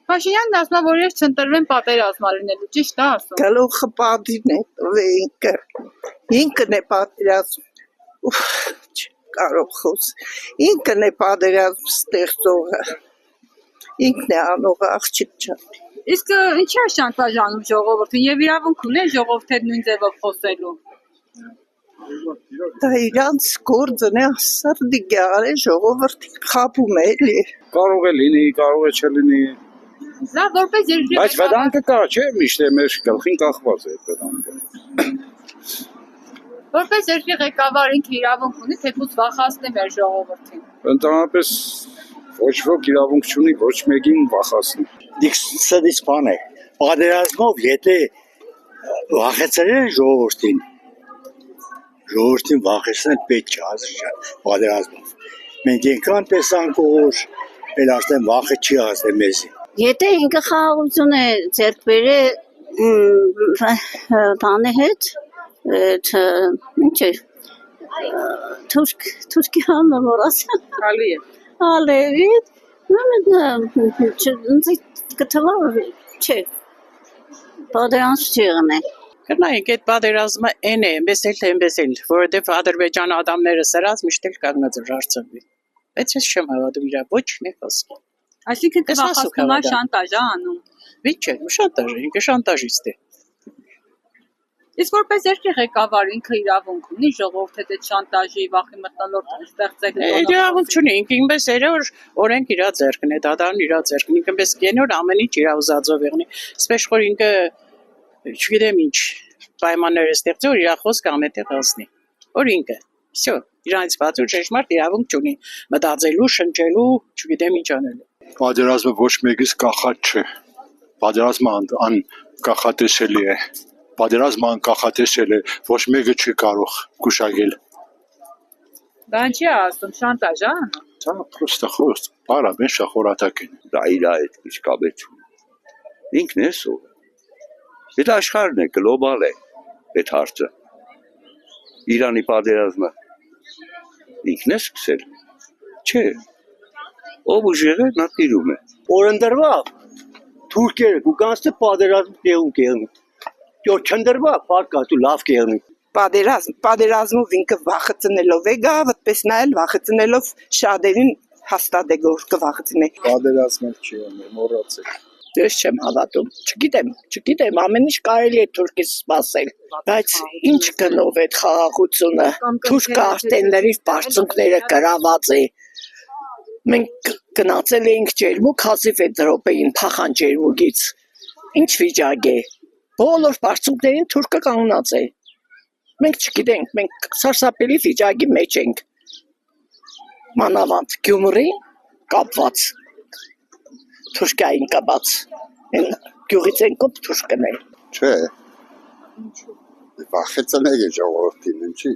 Փաշինյանն ասում է, որ ես չընտրվեմ պատերազմ լինելու, ճիշտ է ասում։ Գլուխը պատին է ինքը։ Ինքն է պատերազմ։ Կարող խոս։ Ինքն է պատերազմ ստեղծողը։ Ինքն է անողը աղջիկ չափ։ Իսկ ինչի է շանտաժանում ժողովուրդը եւ իրավունք ունի ժողովուրդը նույն ձևով խոսելու։ Դա իրանց գործն է, սրդիկ է արել ժողովրդի խաբում է էլի։ Կարող է լինի, կարող է չլինի։ Լավ, որպես երկրի Բայց վտանգը կա, չէ՞, միշտ է մեր գլխին կախված է վտանգը։ Որպես երկրի ղեկավար ինքը իրավունք ունի թեկուզ վախացնի մեր ժողովրդին։ Ընդհանրապես ոչ ոք իրավունք չունի ոչ մեկին վախացնի։ Դիքսից բան է։ Պատերազմով եթե վախեցել են ժողովրդին վախեցնել պետք է ազգան պատերազմով։ Մենք այնքան տեսանք որ էլ արդեն վախը չի ազդել մեզի։ Եթե ինքը խաղաղություն է ձեռք բերել բանի հետ, ինչ է, թուրքի համը որասը։ Ալիևի, կթվա չէ, պատերազմ չի եղնել։ Գնայինք այդ պատերազմը այն է, էնպես էլ, որովհետև Ադրբեջան ադամները սրած միշտ էլ կանգնած էր Արցախի։ Բայց ես չեմ հավատում իրա ոչ մի խոսքի։ Այսինքն վախացնում է շանտաժ է անում։ Ոչ, շանտաժ է, ինքը շանտաժիստ է։ Իսկ որպես երկրի ղեկավար ինքը իրավունք ունի ժողովուրդի հետ շանտաժի վախի մթնոլորտ ստեղծել։ Իրավունք չունի, ինքը ինքնպես էր որ օրենք իր ձեռքն է, դատարան իր ձեռքն, ինքնպես գենոր ամեն ինչ իր ուզածով եղնի։ Սպեշ որ ինքը չգիտեմ ինչ պայմաններ է ստեղծել, որ իր խոսքը ամենտեղ հասնի։ Որ ինքը, всё, իրանից բացի ճշմարտ իրավունք չունի մտածելու, շնչելու, չգիտեմ ինչ անելու։ Պատերազմը ոչ մեկից կախած չէ։ Պատերազմը անկախատեսելի է։ Պատերազմը անկախատեսել է, ոչ մեկը չի կարող գուշակել։ Դա ինչի է ասում, շանտաժ է անում։ Դա պրոստը խոսք, բարա մենշա խորատակ են։ Դա իր այդ ինչ կապ ունի։ Ինքն է սո։ Այդ աշխարհն է, գլոբալ է այդ հարցը։ Իրանի պատերազմը ինքն է սկսել։ Չէ։ Ով ուժեղ է, նա տիրում է։ Օրընդրվա թուրքերը կուկանցը պատերազմ տեղում կեղնի։ Դու չնդրվա պարկատու լավ կեղնի։ Պատերազմով ինքը վախեցնելով է գա, այդպես նայել վախեցնելով շատերին հաստատ է որ կվախեցնի։ Պատերազմը չի անում, մոռացեք։ Ես չեմ հավատում, չգիտեմ, ամեն ինչ կարելի է թուրքից սպասել, բայց ինչ գնով այդ խաղաղությունը, թուրքը արդեն լրիվ բարձունքները կրաված է, մենք գնացել էինք ջերմուկ հազիվ այդ րոպեին փախան ջերմուկից, ինչ վիճակ է, բոլոր բարձունքներին թուրքը կանգնած է, մենք չգիտենք, մենք սարսափելի վիճակի մեջ ենք, մանավանդ Գյումրի կապված, թուրքային կապած, գյուղից են կոպ թուրքն է։ Չէ, վախեցնել է ժողովրդին, ինչի։